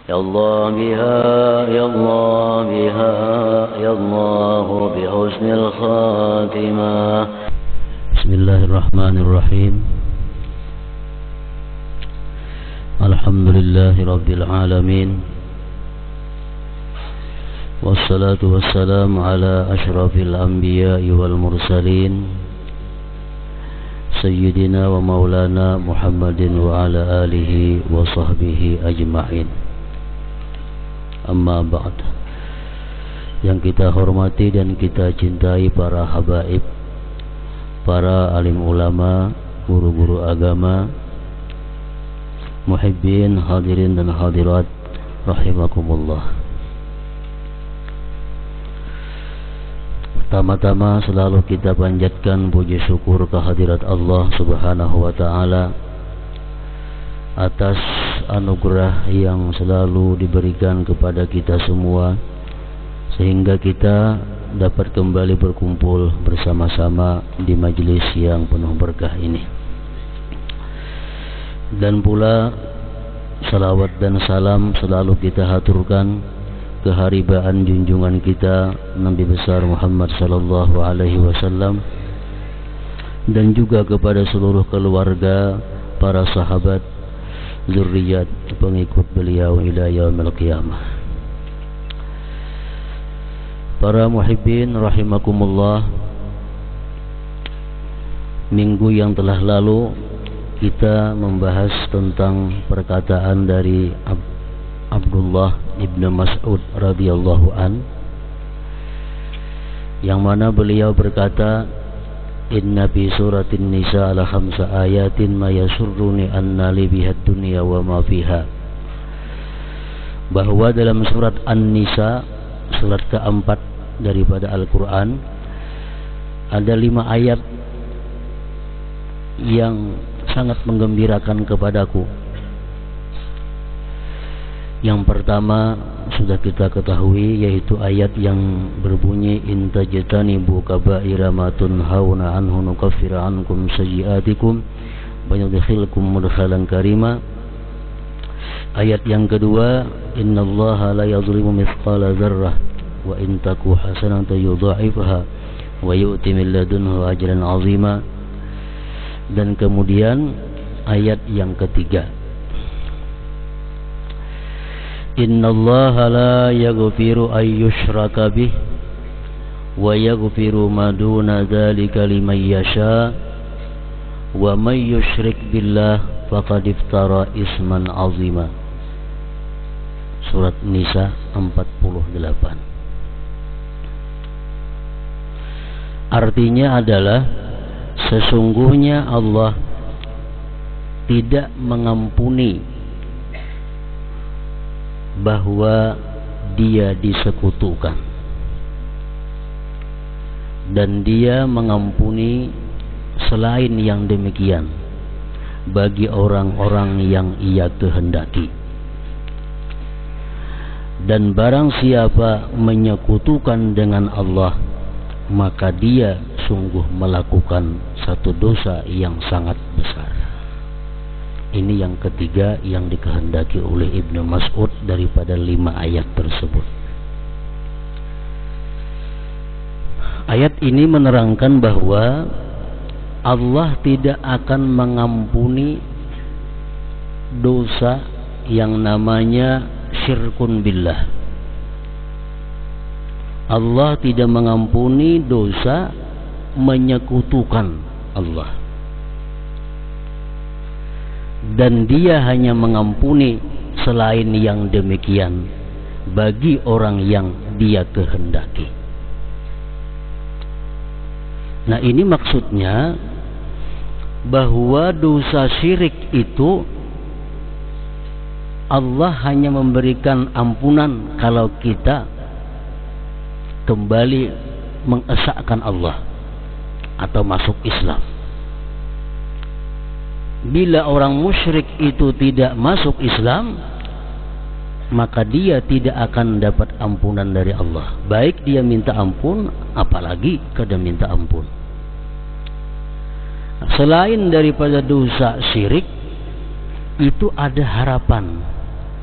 يا الله بها يا الله بها يا الله بحسن الخاتمة. بسم الله الرحمن الرحيم. الحمد لله رب العالمين، والصلاة والسلام على أشرف الأنبياء والمرسلين سيدنا ومولانا محمد وعلى آله وصحبه أجمعين. Amma ba'd. Yang kita hormati dan kita cintai para habaib, para alim ulama, guru-guru agama, muhibbin, hadirin dan hadirat rahimakumullah. Pertama-tama selalu kita panjatkan puji syukur kehadirat Allah Subhanahu wa taala atas anugerah yang selalu diberikan kepada kita semua, sehingga kita dapat kembali berkumpul bersama-sama di majelis yang penuh berkah ini. Dan pula salawat dan salam selalu kita haturkan keharibaan junjungan kita Nabi besar Muhammad sallallahu alaihi wasallam, dan juga kepada seluruh keluarga, para sahabat, zurriyat pengikut beliau ila yaumil qiyamah. Para muhibbin rahimakumullah, minggu yang telah lalu kita membahas tentang perkataan dari Abdullah ibn Mas'ud radhiyallahu an, yang mana beliau berkata, inna fi suratin nisa ala khamsa ayatin ma yasurruni anna li bihad dunya wa ma fiha. Bahwa dalam surat An-Nisa, surat keempat daripada Al-Quran, ada 5 ayat yang sangat menggembirakan kepadaku. Yang pertama sudah kita ketahui, yaitu ayat yang berbunyi in tajtanibu kaba'ira ma tunhauna anhu nukaffir ankum sayyi'atikum wa nudkhilkum mudkhalan karima. Ayat yang kedua, innallaha la yadhlimu mithqala dzarrah wa in taku hasanatan yudha'ifha wa yu'ti min ladunhu ajran 'azima. Dan kemudian ayat yang ketiga, innallaha la yaghfiru ay yushraka bih wa yaghfiru ma duna dzalika liman yasha wa may yusyrik billah faqad iftara isman azima. Surat Nisa 48. Artinya adalah sesungguhnya Allah tidak mengampuni bahwa dia disekutukan, dan dia mengampuni selain yang demikian bagi orang-orang yang ia kehendaki. Dan barang siapa menyekutukan dengan Allah, maka dia sungguh melakukan satu dosa yang sangat besar. Ini yang ketiga yang dikehendaki oleh Ibnu Mas'ud daripada 5 ayat tersebut. Ayat ini menerangkan bahwa Allah tidak akan mengampuni dosa yang namanya syirkun billah. Allah tidak mengampuni dosa menyekutukan Allah, dan dia hanya mengampuni selain yang demikian bagi orang yang dia kehendaki. Nah, ini maksudnya bahwa dosa syirik itu Allah hanya memberikan ampunan kalau kita kembali mengesahkan Allah atau masuk Islam. Bila orang musyrik itu tidak masuk Islam, maka dia tidak akan dapat ampunan dari Allah. Baik dia minta ampun, apalagi kada minta ampun. Selain daripada dosa syirik, itu ada harapan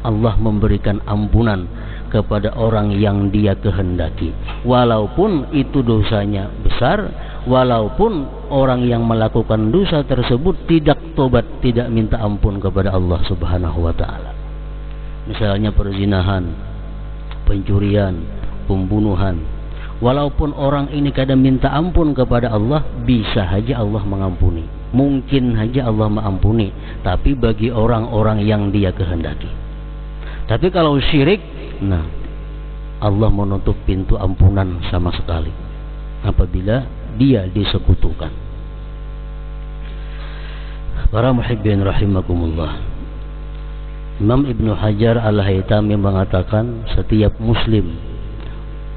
Allah memberikan ampunan kepada orang yang Dia kehendaki, walaupun itu dosanya besar, walaupun orang yang melakukan dosa tersebut tidak tobat, tidak minta ampun kepada Allah Subhanahu wa taala. Misalnya perzinahan, pencurian, pembunuhan. Walaupun orang ini kadang minta ampun kepada Allah, bisa saja Allah mengampuni. Mungkin saja Allah mengampuni, tapi bagi orang-orang yang Dia kehendaki. Tapi kalau syirik, nah, Allah menutup pintu ampunan sama sekali apabila Dia disekutukan. Para muhibbin rahimakumullah, Imam Ibnu Hajar Al-Haytami mengatakan setiap muslim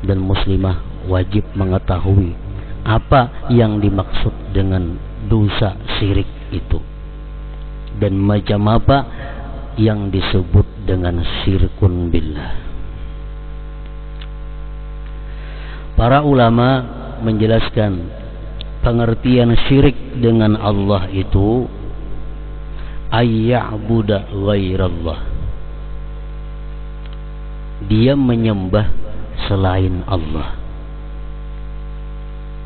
dan muslimah wajib mengetahui apa yang dimaksud dengan dosa syirik itu dan macam apa yang disebut dengan syirkun billah. Para ulama menjelaskan pengertian syirik dengan Allah itu ayya'buda ghairallah, dia menyembah selain Allah,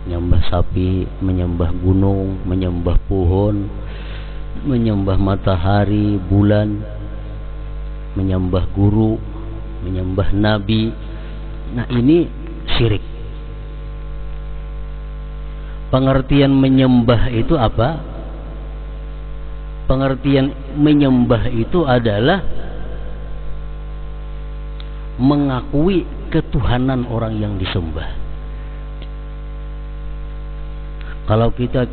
menyembah sapi, menyembah gunung, menyembah pohon, menyembah matahari, bulan, menyembah guru, menyembah nabi. Nah, ini syirik. Pengertian menyembah itu apa? Pengertian menyembah itu adalah mengakui ketuhanan orang yang disembah. Kalau kita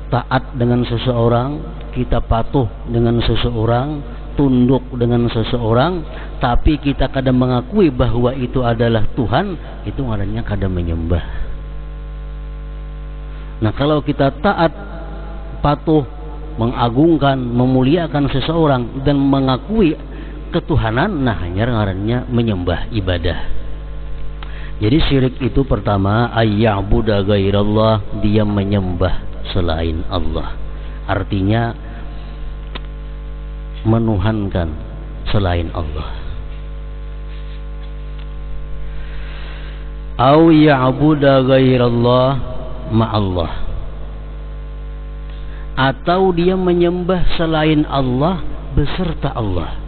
taat dengan seseorang, kita patuh dengan seseorang, tunduk dengan seseorang, tapi kita kadang mengakui bahwa itu adalah Tuhan, itu namanya kadang menyembah. Nah, kalau kita taat, patuh, mengagungkan, memuliakan seseorang dan mengakui ketuhanan, nah hanya ngarannya menyembah, ibadah. Jadi syirik itu pertama ayya'buda ghairallah, dia menyembah selain Allah. Artinya menuhankan selain Allah. Au ya'buda ghairallah ma'allah, atau dia menyembah selain Allah beserta Allah.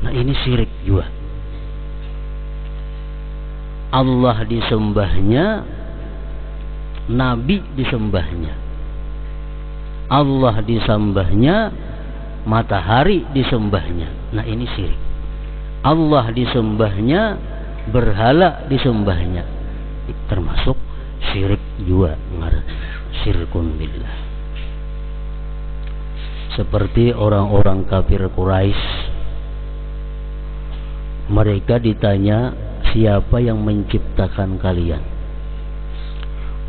Nah, ini syirik juga. Allah disembahnya, Nabi disembahnya, Allah disembahnya, matahari disembahnya. Nah, ini syirik. Allah disembahnya, berhala disembahnya, termasuk syirik juga, syirkun billah. Seperti orang-orang kafir Quraisy, mereka ditanya, siapa yang menciptakan kalian?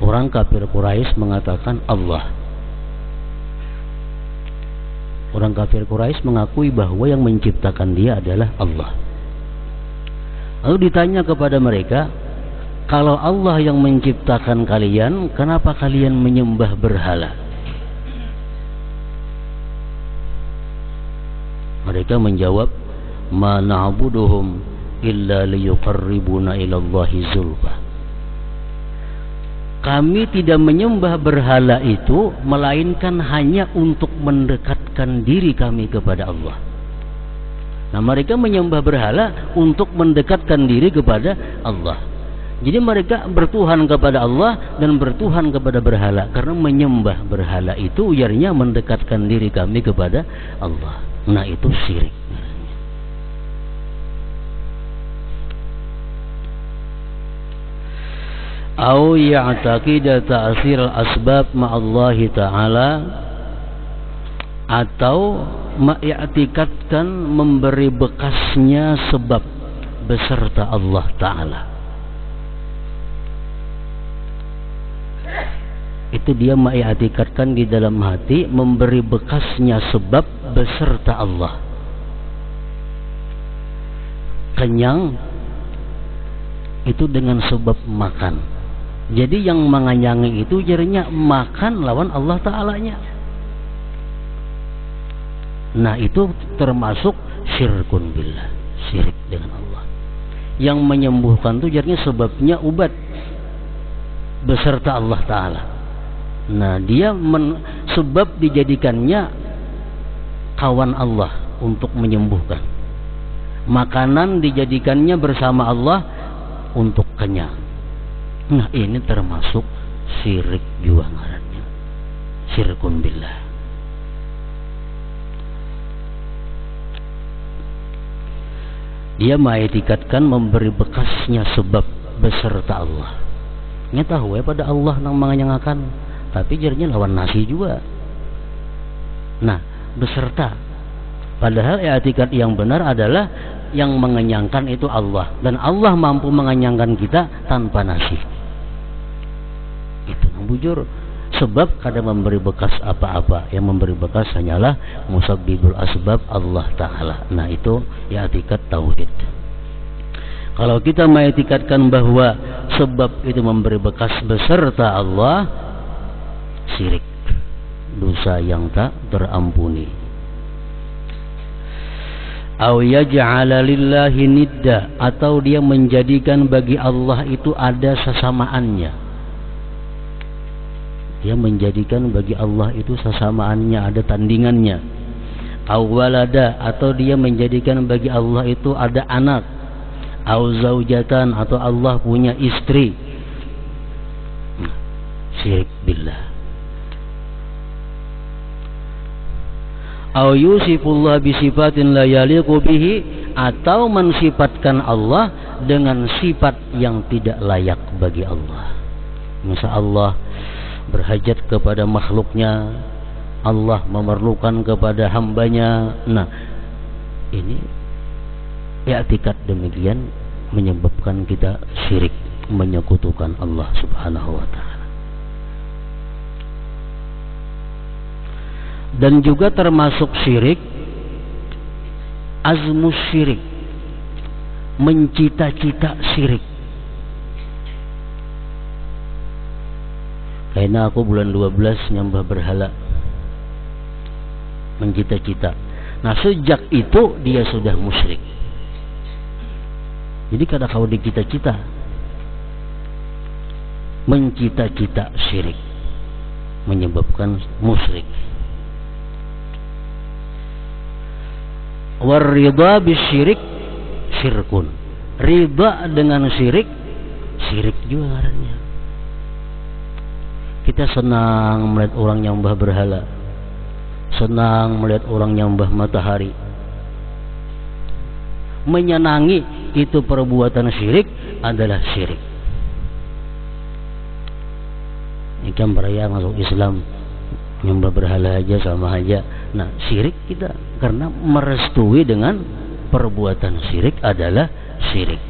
Orang kafir Quraisy mengatakan Allah. Orang kafir Quraisy mengakui bahwa yang menciptakan dia adalah Allah. Lalu ditanya kepada mereka, kalau Allah yang menciptakan kalian, kenapa kalian menyembah berhala? Mereka menjawab, ma na'buduhum illa liyuqarribuna ilallahi zulfa. Kami tidak menyembah berhala itu melainkan hanya untuk mendekatkan diri kami kepada Allah. Nah, mereka menyembah berhala untuk mendekatkan diri kepada Allah. Jadi mereka bertuhan kepada Allah dan bertuhan kepada berhala, karena menyembah berhala itu ujarnya mendekatkan diri kami kepada Allah. Nah, itu syirik. Au ya'taqida ta'sir al-asbab ma'allahi ta'ala, atau ma'iktikadkan memberi bekasnya sebab beserta Allah Ta'ala. Itu dia ma'iktikadkan di dalam hati, memberi bekasnya sebab beserta Allah. Kenyang itu dengan sebab makan. Jadi yang menganyangi itu jadinya makan lawan Allah Ta'alanya. Nah, itu termasuk syirkun billah, syirik dengan Allah. Yang menyembuhkan itu jadinya sebabnya ubat beserta Allah Ta'ala. Nah, dia sebab dijadikannya kawan Allah untuk menyembuhkan. Makanan dijadikannya bersama Allah untuk kenyang. Nah, ini termasuk syirik juga ngarannya, syirkun billah. Dia mengikatkan memberi bekasnya sebab beserta Allah. Nya tahu pada Allah nang manganyangakan, tapi jadinya lawan nasi juga. Nah, beserta. Padahal i'tikad yang benar adalah yang mengenyangkan itu Allah, dan Allah mampu mengenyangkan kita tanpa nasi. Itu yang bujur. Sebab kadang memberi bekas apa-apa, yang memberi bekas hanyalah musabbibul asbab, Allah Ta'ala. Nah, itu i'tikad tauhid. Kalau kita mengiktikadkan bahwa sebab itu memberi bekas beserta Allah, syirik, dosa yang tak terampuni. Aw yaj'ala lillahi nidda, atau dia menjadikan bagi Allah itu ada sesamaannya. Dia menjadikan bagi Allah itu sesamaannya, ada tandingannya. Aw walada, atau dia menjadikan bagi Allah itu ada anak. Aw zaujatan, atau Allah punya istri. Syirik billah. Aw yusifullah bisifatin la yaliqu bihi, atau mensifatkan Allah dengan sifat yang tidak layak bagi Allah. Masa Allah berhajat kepada makhluknya, Allah memerlukan kepada hambanya. Nah, ini i'tikad demikian menyebabkan kita syirik, menyekutukan Allah Subhanahu wa ta'ala. Dan juga termasuk syirik azmus syirik, mencita-cita syirik. Karena aku bulan 12 nyembah berhala, mencita-cita. Nah, sejak itu dia sudah musyrik. Jadi kada kau dicita-cita, mencita-cita syirik, menyebabkan musyrik. Warida bisyirik syirkun, ridha dengan syirik, syirik juga ngarannya. Kita senang melihat orang nyembah berhala, senang melihat orang nyembah matahari, menyenangi itu perbuatan syirik adalah syirik. Ikan beraya masuk Islam, nyembah berhala aja sama aja. Nah, syirik kita karena merestui dengan perbuatan syirik adalah syirik.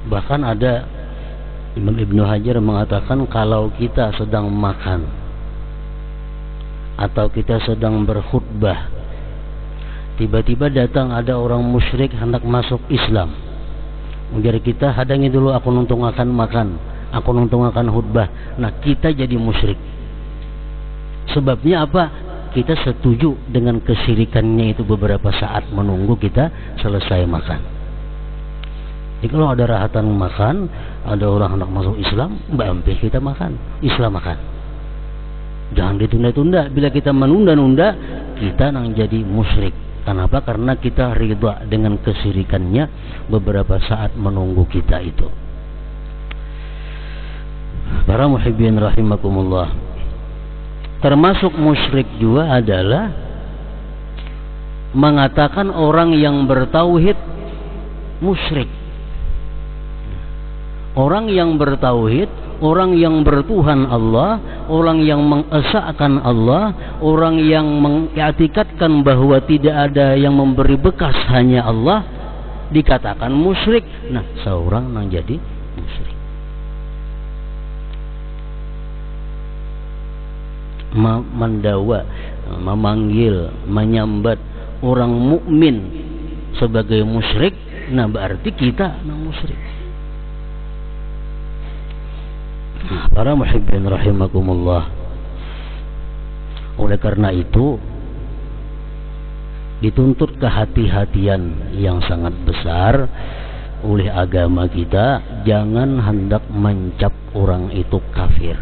Bahkan ada Imam Ibnu Hajar mengatakan kalau kita sedang makan atau kita sedang berkhutbah, tiba-tiba datang ada orang musyrik hendak masuk Islam, ujar kita hadangi dulu, aku nuntung akan makan, aku nuntung akan khutbah. Nah, kita jadi musyrik. Sebabnya apa? Kita setuju dengan kesyirikannya itu beberapa saat menunggu kita selesai makan. Jadi kalau ada rahatan makan, ada orang hendak masuk Islam, hampir kita makan, Islam makan. Jangan ditunda-tunda. Bila kita menunda-nunda, kita nang jadi musyrik. Kenapa? Karena kita ridha dengan kesyirikannya beberapa saat menunggu kita itu. Para muhibbin rahimakumullah, termasuk musyrik juga adalah mengatakan orang yang bertauhid musyrik. Orang yang bertauhid, orang yang bertuhan Allah, orang yang mengesahkan Allah, orang yang mengiktikadkan bahwa tidak ada yang memberi bekas hanya Allah, dikatakan musyrik. Nah, seorang yang jadi musyrik. Mendawa, memanggil, menyambat orang mukmin sebagai musyrik, nah berarti kita musyrik. Para muhibbin rahimakumullah, oleh karena itu Dituntut kehati-hatian yang sangat besar oleh agama kita. Jangan hendak mencap orang itu kafir,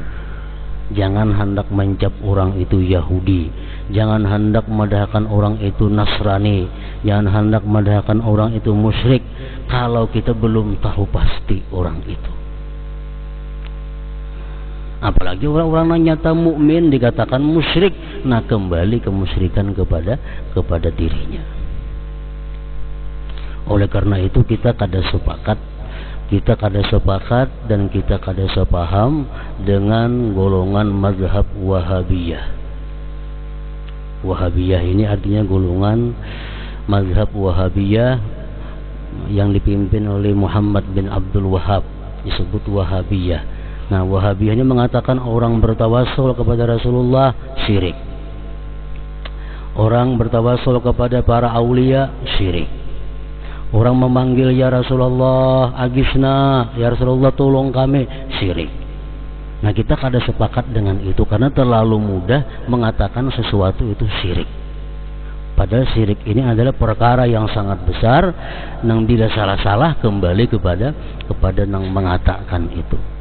jangan hendak mencap orang itu Yahudi, jangan hendak medahkan orang itu Nasrani, jangan hendak medahkan orang itu musyrik kalau kita belum tahu pasti orang itu. Apalagi orang-orang yang nyata mukmin dikatakan musyrik, nah kembali kemusyrikan kepada dirinya. Oleh karena itu kita kada sepakat dan kita kada sepaham dengan golongan mazhab Wahabiyah. Wahabiyah ini artinya golongan mazhab Wahabiyah yang dipimpin oleh Muhammad bin Abdul Wahab, disebut Wahabiyah. Nah, Wahabiyah ini mengatakan orang bertawasul kepada Rasulullah syirik, orang bertawasul kepada para aulia syirik, orang memanggil ya Rasulullah agisna, ya Rasulullah tolong kami, syirik. Nah, kita kada sepakat dengan itu karena terlalu mudah mengatakan sesuatu itu syirik. Padahal syirik ini adalah perkara yang sangat besar, nang bila salah-salah kembali kepada nang mengatakan itu.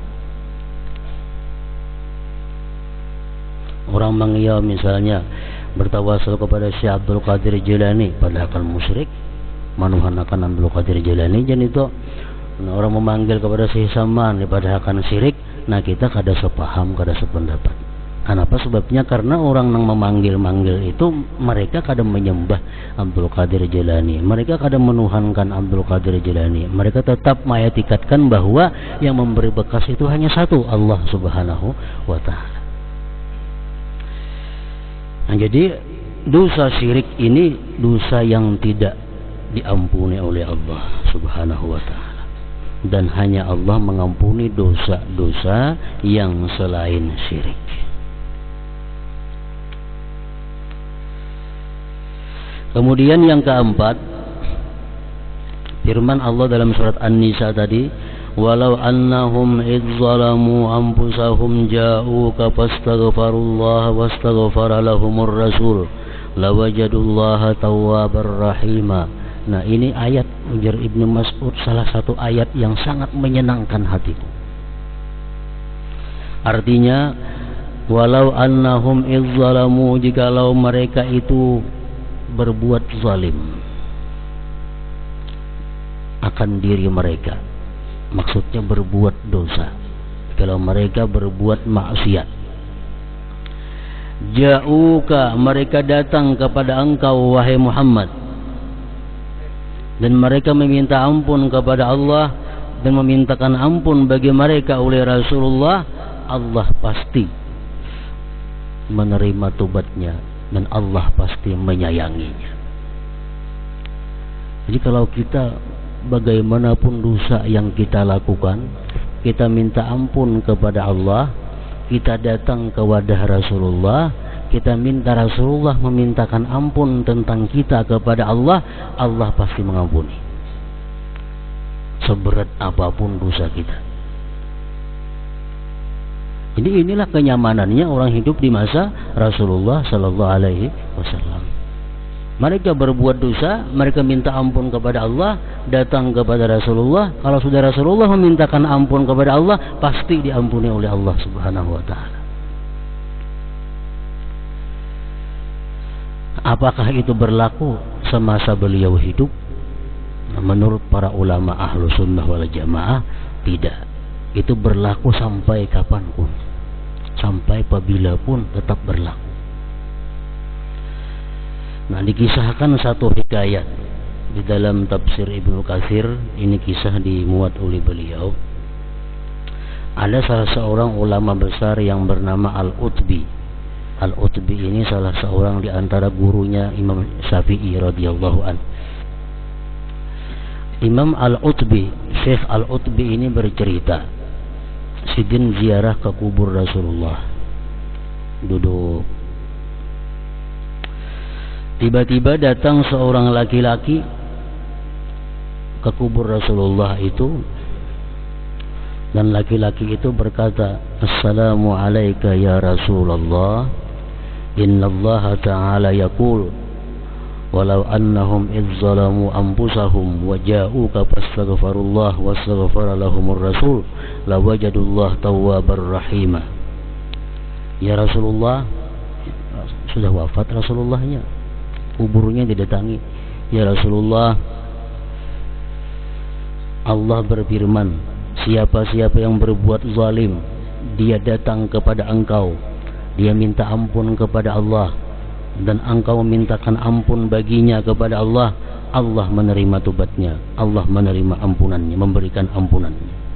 Orang mengia misalnya bertawasul kepada Syekh Abdul Qadir Jilani padahal kan musyrik, manuhanakan Abdul Qadir Jilani jan itu. Nah, orang memanggil kepada Syekh Saman padahal kan syirik. Nah, kita kada sepaham, kada sependapat. Kenapa? Sebabnya karena orang yang memanggil-manggil itu mereka kada menyembah Abdul Qadir Jilani, mereka kada menuhankan Abdul Qadir Jilani. Mereka tetap mengetikatkan bahwa yang memberi bekas itu hanya satu, Allah Subhanahu wa Ta'ala. Nah, jadi dosa syirik ini dosa yang tidak diampuni oleh Allah Subhanahu wa Ta'ala, dan hanya Allah mengampuni dosa-dosa yang selain syirik. Kemudian yang keempat, firman Allah dalam surat An-Nisa tadi, walau annahum idz zalamu anfusahum ja'uka fastaghfirullah wastaghfara lahumur rasul lawajadullaha tawwabar rahima. Nah, ini ayat ujar Ibnu Mas'ud, salah satu ayat yang sangat menyenangkan hatiku. Artinya, walau annahum idz zalamu, jikalau mereka itu berbuat zalim akan diri mereka, maksudnya berbuat dosa, kalau mereka berbuat maksiat, ja'uka, mereka datang kepada engkau wahai Muhammad, dan mereka meminta ampun kepada Allah dan memintakan ampun bagi mereka oleh Rasulullah, Allah pasti menerima tobatnya dan Allah pasti menyayanginya. Jadi kalau kita bagaimanapun dosa yang kita lakukan, kita minta ampun kepada Allah, kita datang ke wadah Rasulullah, kita minta Rasulullah memintakan ampun tentang kita kepada Allah, Allah pasti mengampuni seberat apapun dosa kita. Jadi inilah kenyamanannya orang hidup di masa Rasulullah Sallallahu Alaihi Wasallam. Mereka berbuat dosa, mereka minta ampun kepada Allah, datang kepada Rasulullah. Kalau sudah Rasulullah memintakan ampun kepada Allah, pasti diampuni oleh Allah Subhanahu Wa Taala. Apakah itu berlaku semasa beliau hidup? Menurut para ulama ahlu sunnah wal jamaah, tidak. Itu berlaku sampai kapanpun, sampai apabila pun tetap berlaku. Nah, dikisahkan satu hikayat di dalam tafsir Ibnu Katsir, ini kisah dimuat oleh beliau. Ada salah seorang ulama besar yang bernama Al-Utbi. Al-Utbi ini salah seorang di antara gurunya Imam Syafi'i radhiyallahu anhu. Imam Al-Utbi, Syekh Al-Utbi ini bercerita, sidin ziarah ke kubur Rasulullah, duduk. Tiba-tiba datang seorang laki-laki ke kubur Rasulullah itu, dan laki-laki itu berkata, Assalamu alayka ya Rasulullah, innallaha ta'ala yaqul walau annahum idz zalamu anfusahum wa ja'uka fastaghfirullah wastaghfara lahumur rasul lawajadullah tawwabar rahima. Ya Rasulullah, sudah wafat Rasulullahnya, kuburnya didatangi. Ya Rasulullah, Allah berfirman, siapa-siapa yang berbuat zalim, dia datang kepada engkau, dia minta ampun kepada Allah, dan engkau memintakan ampun baginya kepada Allah, Allah menerima tobatnya, Allah menerima ampunannya, memberikan ampunannya.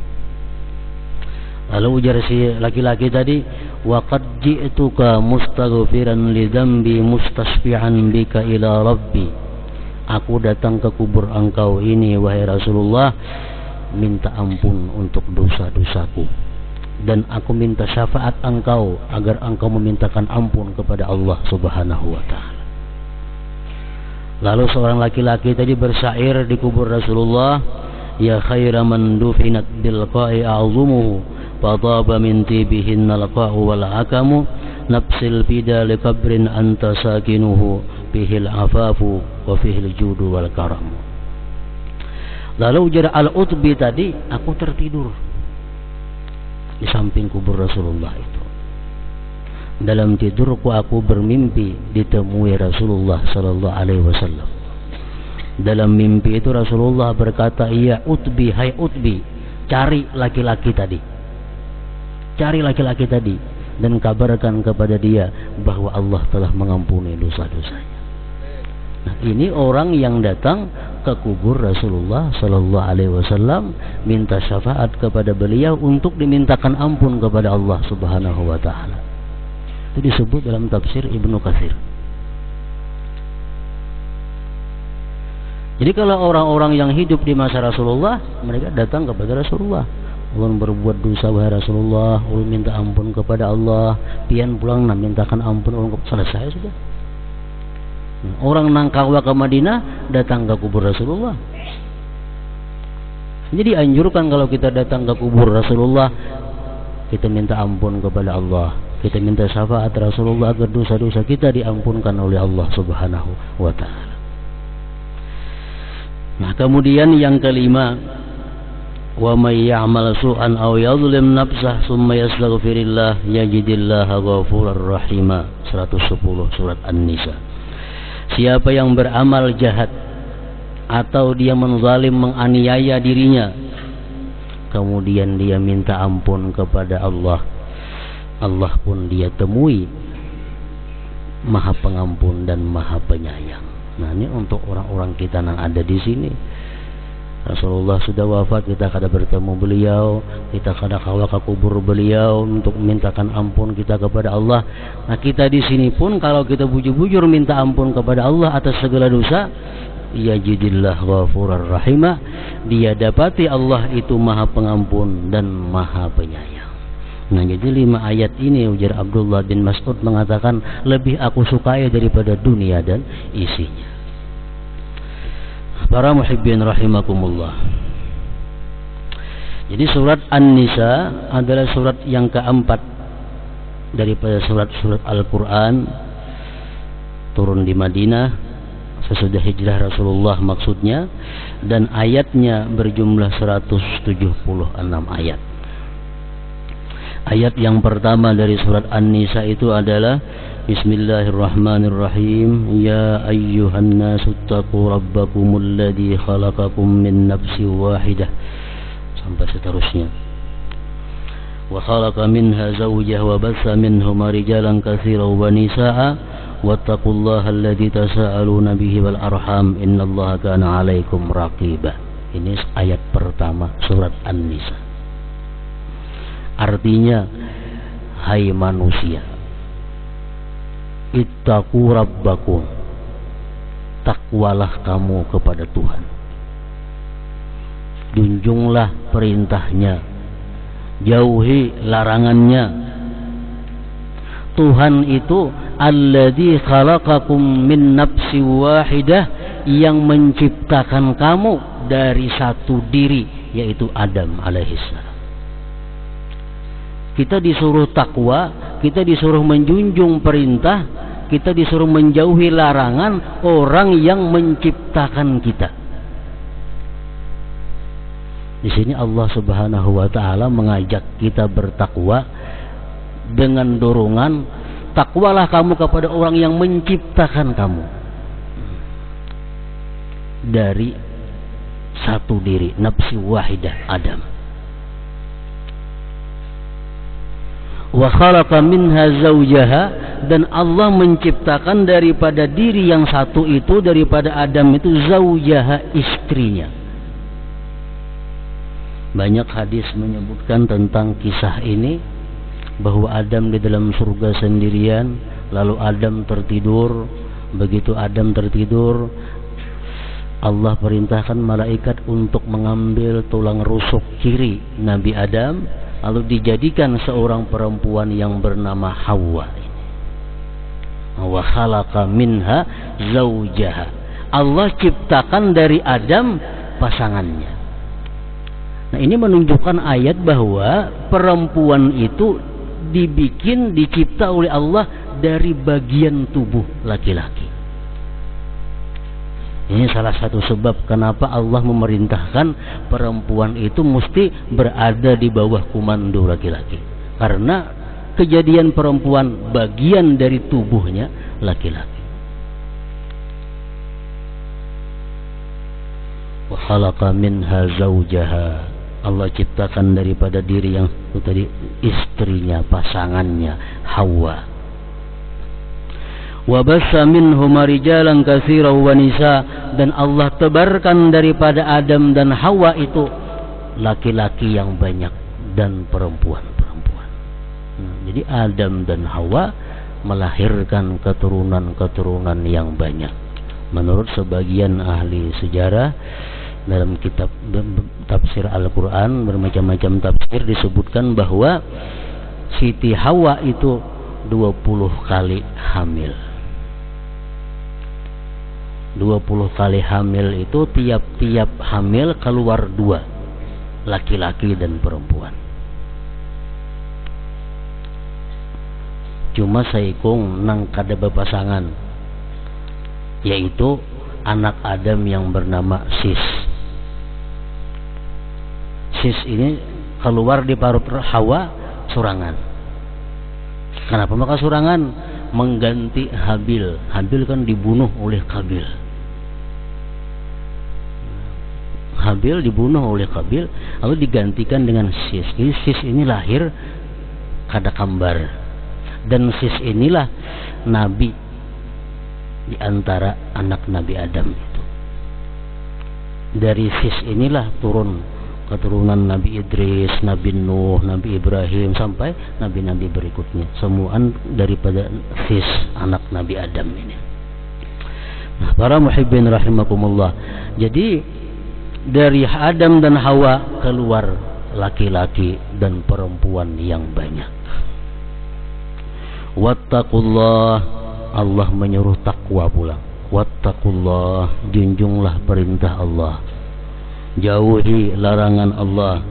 Lalu ujar si laki-laki tadi, wa qad ji'tuka mustaghfiran li dzambi mustasfi'an bika ila rabbi. Aku datang ke kubur engkau ini wahai Rasulullah, minta ampun untuk dosa-dosaku, dan aku minta syafaat engkau agar engkau memintakan ampun kepada Allah Subhanahu wa taala. Lalu seorang laki-laki tadi bersyair di kubur Rasulullah, ya khaira man dufinat bil qa'i a'zumuhu fadaba min tibihin nalqa'u wal akamu nafsil fida li qabrin anta sakinuhu bihil afafu wa fihil judu wal karam. Lalu ujar Al-Utbi tadi, aku tertidur di samping kubur Rasulullah itu. Dalam tidurku aku bermimpi ditemui Rasulullah sallallahu alaihi wasallam. Dalam mimpi itu Rasulullah berkata, "Ya Utbi, hai Utbi, cari laki-laki tadi. Cari laki-laki tadi dan kabarkan kepada dia bahwa Allah telah mengampuni dosa-dosanya." Nah, ini orang yang datang ke kubur Rasulullah sallallahu alaihi wasallam minta syafaat kepada beliau untuk dimintakan ampun kepada Allah Subhanahu wa taala. Itu disebut dalam tafsir Ibnu Katsir. Jadi kalau orang-orang yang hidup di masa Rasulullah, mereka datang kepada Rasulullah, ulun berbuat dosa wahai Rasulullah, ulun minta ampun kepada Allah, pian pulang mintakan ampun, ulun selesai sudah. Orang nangkawa ke Madinah datang ke kubur Rasulullah. Jadi anjurkan kalau kita datang ke kubur Rasulullah, kita minta ampun kepada Allah, kita minta syafaat Rasulullah agar dosa-dosa kita diampunkan oleh Allah Subhanahu wa taala. Nah, kemudian yang kelima, wa may ya'mal su'an aw yadhlim nafsah tsumma yastaghfirillah yajidillaha ghafurar rahima. 110 surat An-Nisa. Siapa yang beramal jahat atau dia menzalim, menganiaya dirinya, kemudian dia minta ampun kepada Allah, Allah pun dia temui Maha Pengampun dan Maha Penyayang. Nah, ini untuk orang-orang kita yang ada di sini. Rasulullah sudah wafat, kita kada bertemu beliau, kita kada kawal ke kubur beliau untuk mintakan ampun kita kepada Allah. Nah, kita di sini pun kalau kita bujur-bujur minta ampun kepada Allah atas segala dosa, ya jidillah ghafurar rahimah, dia dapati Allah itu Maha Pengampun dan Maha Penyayang. Nah, jadi 5 ayat ini ujar Abdullah bin Mas'ud mengatakan lebih aku sukai daripada dunia dan isinya. Para muhibbin rahimakumullah. Jadi surat An-Nisa adalah surat yang keempat daripada surat-surat Al-Quran, turun di Madinah sesudah hijrah Rasulullah maksudnya, dan ayatnya berjumlah 176 ayat. Ayat yang pertama dari surat An-Nisa itu adalah Bismillahirrahmanirrahim. Ya ayyuhan nasu taqu rabbakumul ladzi khalaqakum min nafsin wahidah, sampai seterusnya. Wa khalaqa minha zawjaha wa bassa minhuma rijalan katsiran wa nisaa'a wattaqullaha alladzi tasaaluna bihi wal arham innallaha kana 'alaikum raqiba. Ini ayat pertama surat An-Nisa. Artinya, hai manusia, ittaqu rabbakum, takwalah kamu kepada Tuhan, junjunglah perintahnya, jauhi larangannya. Tuhan itu alladzi khalaqakum min nafsin wahidah, yang menciptakan kamu dari satu diri, yaitu Adam alaihissalam. Kita disuruh takwa, kita disuruh menjunjung perintah, kita disuruh menjauhi larangan orang yang menciptakan kita. Di sini Allah Subhanahu wa taala mengajak kita bertakwa dengan dorongan, takwalah kamu kepada orang yang menciptakan kamu dari satu diri, nafsi wahidah, Adam. Wa khalaqa minha zawjaha, dan Allah menciptakan daripada diri yang satu itu, daripada Adam itu, zawjaha, istrinya. Banyak hadis menyebutkan tentang kisah ini, bahwa Adam di dalam surga sendirian, lalu Adam tertidur. Begitu Adam tertidur, Allah perintahkan malaikat untuk mengambil tulang rusuk kiri Nabi Adam, lalu dijadikan seorang perempuan yang bernama Hawa. Wa khalaqa minha zawjaha. Allah ciptakan dari Adam pasangannya. Nah, ini menunjukkan ayat bahwa perempuan itu dicipta oleh Allah dari bagian tubuh laki-laki. Ini salah satu sebab kenapa Allah memerintahkan perempuan itu mesti berada di bawah komando laki-laki. Karena kejadian perempuan bagian dari tubuhnya laki-laki. Wa khalaqa minha zawjaha. Allah ciptakan daripada diri yang itu tadi, istrinya, pasangannya, Hawa. Wa bassa minhuma rijalan katsiran wa nisa, dan Allah tebarkan daripada Adam dan Hawa itu laki-laki yang banyak dan perempuan-perempuan. Jadi Adam dan Hawa melahirkan keturunan-keturunan yang banyak. Menurut sebagian ahli sejarah, dalam kitab tafsir Al-Quran, bermacam-macam tafsir, disebutkan bahwa Siti Hawa itu 20 kali hamil. 20 kali hamil itu tiap-tiap hamil keluar 2, laki-laki dan perempuan. Cuma saikung nang kada bepasangan, yaitu anak Adam yang bernama Sis. Sis ini keluar di parut Hawa surangan. Kenapa maka surangan? Mengganti Habil. Habil kan dibunuh oleh Kabil. Habil dibunuh oleh Kabil, lalu digantikan dengan Sis. Jadi Sis ini lahir kada kembar, dan Sis inilah Nabi di antara anak Nabi Adam itu. Dari Sis inilah turun keturunan Nabi Idris, Nabi Nuh, Nabi Ibrahim, sampai nabi-nabi berikutnya. Semuaan daripada Sis, anak Nabi Adam ini. Nah, para muhibbin rahimakumullah. Jadi dari Adam dan Hawa keluar laki-laki dan perempuan yang banyak. Wattaqullah, Allah menyuruh takwa pula. Wattaqullah, junjunglah perintah Allah, jauhi larangan Allah.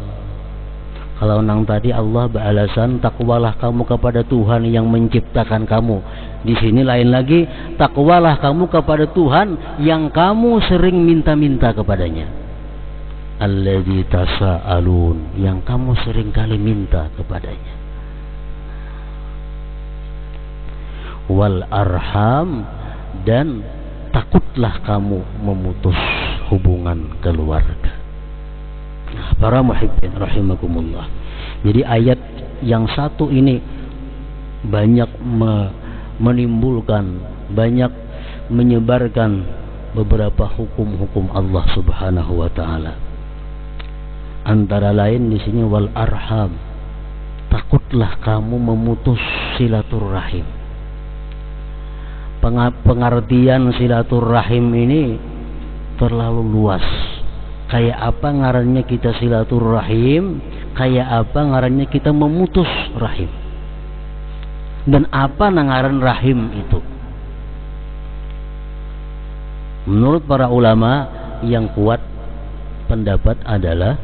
Kalau nang tadi Allah beralasan takwalah kamu kepada Tuhan yang menciptakan kamu. Di sini lain lagi, takwalah kamu kepada Tuhan yang kamu sering minta-minta kepadanya. Alladzi tasaalun, yang kamu sering kali minta kepadanya. Wal arham, dan takutlah kamu memutus hubungan keluarga. Nah, para muhibbin rahimakumullah. Jadi ayat yang satu ini banyak menimbulkan, banyak menyebarkan beberapa hukum-hukum Allah Subhanahu wa taala. Antara lain di sini wal arham, takutlah kamu memutus silaturahim. Pengertian silaturahim ini terlalu luas. Kayak apa ngarannya kita silaturahim, kayak apa ngarannya kita memutus rahim, dan apa ngaran rahim itu. Menurut para ulama yang kuat pendapat adalah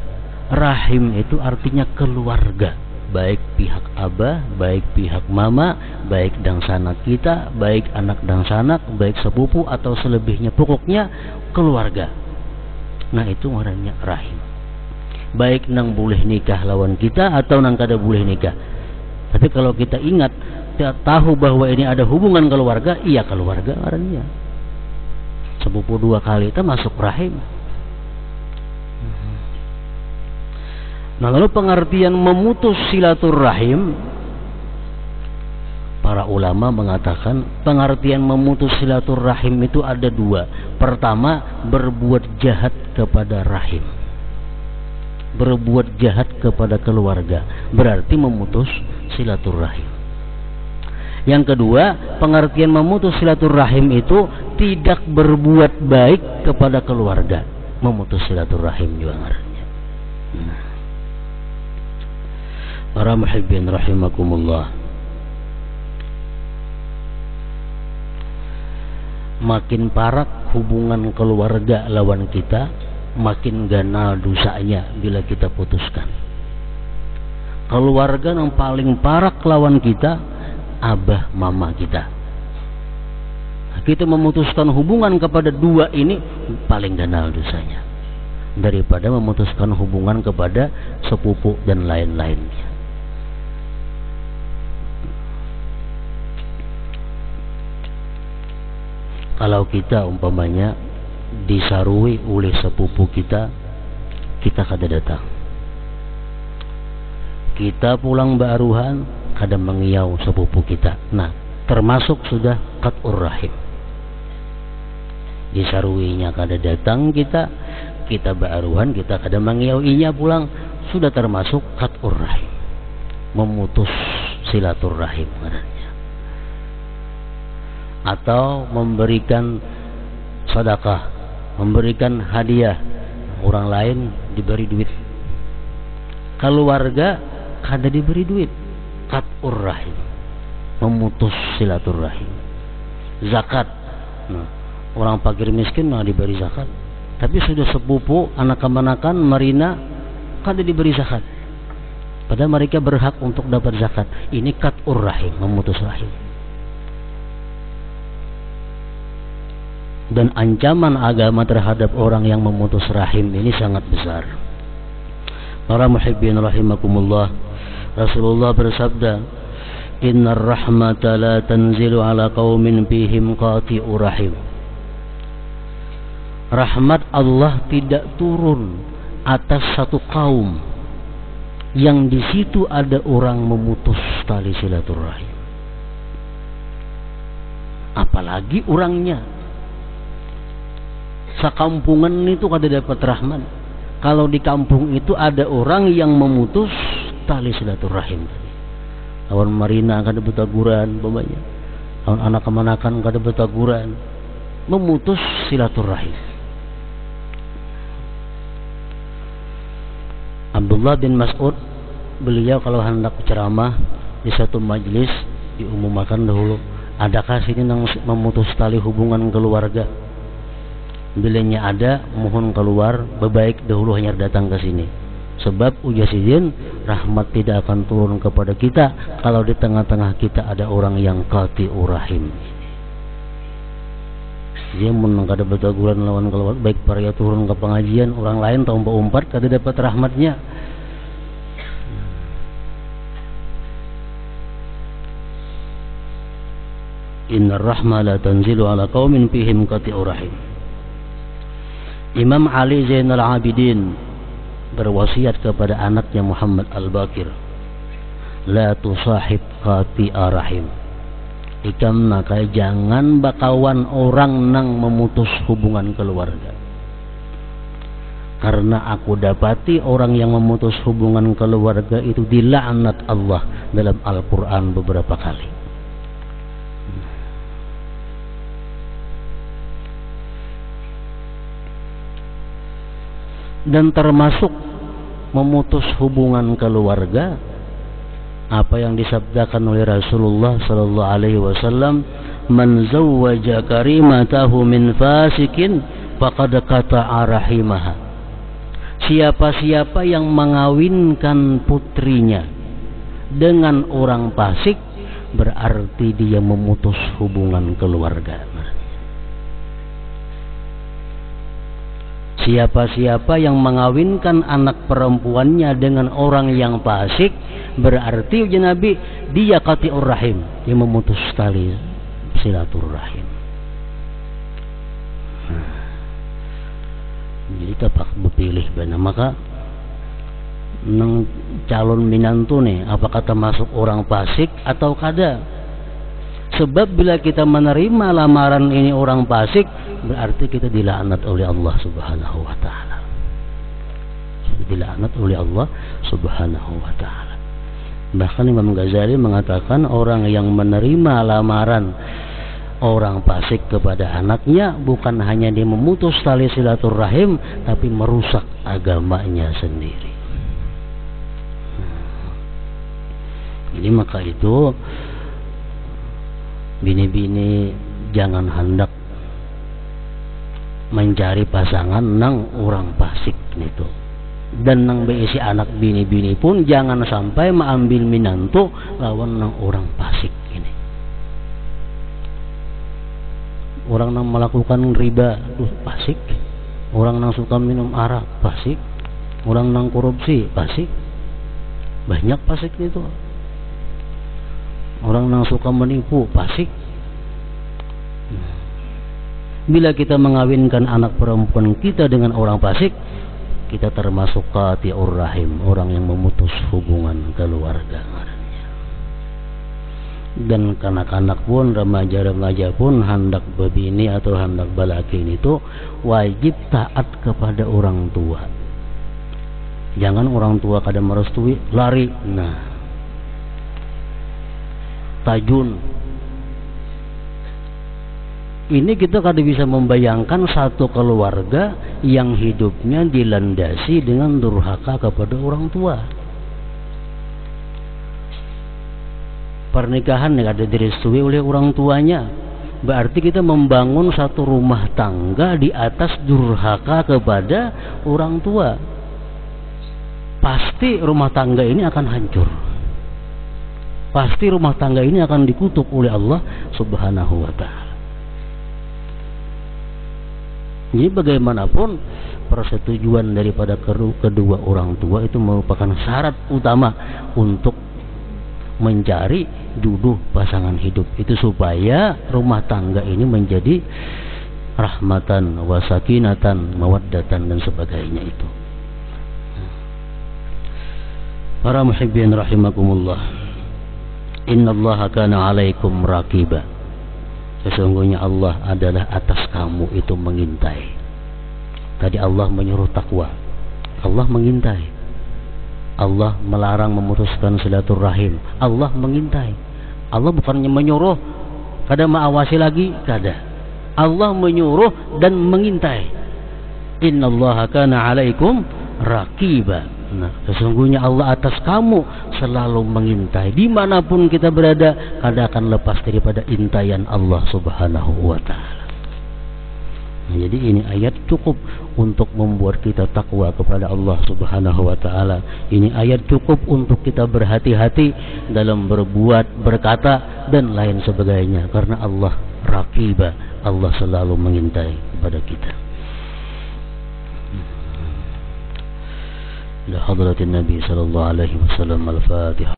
rahim itu artinya keluarga. baik pihak abah, baik pihak mama, baik dangsanak kita, baik anak dangsanak, baik sepupu atau selebihnya, pokoknya keluarga. Nah itu ngarannya rahim. Baik nang boleh nikah lawan kita atau nang kada boleh nikah. Tapi kalau kita ingat, kita tahu bahwa ini ada hubungan keluarga, iya keluarga ngarannya. Sepupu dua kali itu masuk rahim. Nah lalu pengertian memutus silaturahim, para ulama mengatakan pengertian memutus silaturahim itu ada dua. Pertama, berbuat jahat kepada rahim, berbuat jahat kepada keluarga, berarti memutus silaturahim. Yang kedua, pengertian memutus silaturahim itu tidak berbuat baik kepada keluarga, memutus silaturahim juga ngarannya. Para muhibbin rahimakumullah, makin parak hubungan keluarga lawan kita, makin ganal dosanya bila kita putuskan. Keluarga yang paling parak lawan kita, abah mama kita. Kita memutuskan hubungan kepada dua ini paling ganal dosanya daripada memutuskan hubungan kepada sepupu dan lain-lainnya. Kalau kita umpamanya disarui oleh sepupu kita, kita kada datang. Kita pulang baruhan, kada mengiau sepupu kita. Nah, termasuk sudah qat'ur rahim. Disaruinya kada datang kita baruhan, kita kada mengiauinya pulang, sudah termasuk qat'ur rahim, memutus silaturahim. Atau memberikan sedekah, memberikan hadiah, orang lain diberi duit, keluarga kada diberi duit, qat'ur rahim, memutus silaturahim. Zakat, nah, orang fakir miskin nah diberi zakat, tapi sudah sepupu anak kemanakan marina kada diberi zakat, padahal mereka berhak untuk dapat zakat. Ini qat'ur rahim, memutus rahim. Dan ancaman agama terhadap orang yang memutus rahim ini sangat besar. Para muhibbin rahimakumullah, Rasulullah bersabda, innar rahmata la tanzilu ala qaumin fihim qati'u rahim. Rahmat Allah tidak turun atas satu kaum yang di situ ada orang memutus tali silaturahim, apalagi orangnya. Sekampungan itu kada dapat rahmat kalau di kampung itu ada orang yang memutus tali silaturahim. Lawan marina kada betaguran, bapaknya. Lawan anak kemanakan kada betaguran, memutus silaturahim. Abdullah bin Mas'ud, beliau kalau hendak ceramah di satu majelis diumumkan dahulu, adakah sini yang memutus tali hubungan keluarga? Bilanya ada, mohon keluar, berbaik dahulu hanya datang ke sini. Sebab ujasidin, rahmat tidak akan turun kepada kita kalau di tengah-tengah kita ada orang yang qati'ur rahim. Dia mun kada betaguran lawan keluar, baik para turun ke pengajian, orang lain tahu umpat kada dapat rahmatnya. Innar rahma la tanzilu ala qaumin fihim qati'ur rahim. Imam Ali Zainal Abidin berwasiat kepada anaknya Muhammad Al-Baqir, la tusahib qati'a rahim. Ikam nakai jangan bakawan orang nang memutus hubungan keluarga. Karena aku dapati orang yang memutus hubungan keluarga itu dilaknat Allah dalam Al-Quran beberapa kali. Dan termasuk memutus hubungan keluarga apa yang disabdakan oleh Rasulullah sallallahu alaihi wasallam, man zawwaja karimatahu min fasikin faqad qata'a rahimaha. Siapa-siapa yang mengawinkan putrinya dengan orang fasik, berarti dia memutus hubungan keluarga. Siapa-siapa yang mengawinkan anak perempuannya dengan orang yang fasik, berarti ujian Nabi, dia qati'ur rahim, dia memutus tali silaturahim. Jadi tapak berpilih benar, maka nang calon minantu nih, apakah termasuk orang fasik atau kada? Sebab bila kita menerima lamaran ini orang fasik, berarti kita dilaknat oleh Allah Subhanahu wa taala. Dilaknat oleh Allah Subhanahu wa taala. Bahkan Imam Ghazali mengatakan orang yang menerima lamaran orang fasik kepada anaknya, bukan hanya dia memutus tali silaturahim, tapi merusak agamanya sendiri. Jadi maka itu bini-bini jangan hendak mencari pasangan nang orang fasik itu. Dan nang beisi anak bini-bini pun jangan sampai mengambil minantu lawan nang orang fasik ini. Orang nang melakukan riba fasik, orang nang suka minum arak fasik, orang nang korupsi fasik. Banyak fasik itu. Orang yang suka menipu fasik. Bila kita mengawinkan anak perempuan kita dengan orang fasik, kita termasuk qati'ur rahim, orang yang memutus hubungan keluarga. Dan kanak-kanak pun, remaja-remaja pun hendak berbini atau hendak balakin itu wajib taat kepada orang tua. Jangan orang tua kadang merestui lari. Nah, tajun. Ini kita kadang bisa membayangkan satu keluarga yang hidupnya dilandasi dengan durhaka kepada orang tua. Pernikahan yang ada direstui oleh orang tuanya, berarti kita membangun satu rumah tangga di atas durhaka kepada orang tua. Pasti rumah tangga ini akan hancur. Pasti rumah tangga ini akan dikutuk oleh Allah Subhanahu wa ta'ala. Jadi bagaimanapun persetujuan daripada kedua orang tua itu merupakan syarat utama untuk mencari jodoh pasangan hidup itu, supaya rumah tangga ini menjadi rahmatan wa sakinatan mawaddatan dan sebagainya itu. Para muhibbin rahimakumullah, innallaha kana 'alaikum raqiba. Sesungguhnya Allah adalah atas kamu itu mengintai. Tadi Allah menyuruh takwa, Allah mengintai. Allah melarang memutuskan silaturahim, Allah mengintai. Allah bukannya menyuruh kada mengawasi lagi, kada. Allah menyuruh dan mengintai. Innallaha kana 'alaikum raqiba. Nah, sesungguhnya Allah atas kamu selalu mengintai. Dimanapun kita berada, kada akan lepas daripada intaian Allah Subhanahu wa ta'ala. Nah, jadi ini ayat cukup untuk membuat kita takwa kepada Allah Subhanahu wa ta'ala. Ini ayat cukup untuk kita berhati-hati dalam berbuat, berkata dan lain sebagainya, karena Allah raqiba, Allah selalu mengintai kepada kita. لحضرة النبي صلى الله عليه وسلم الفاتحة.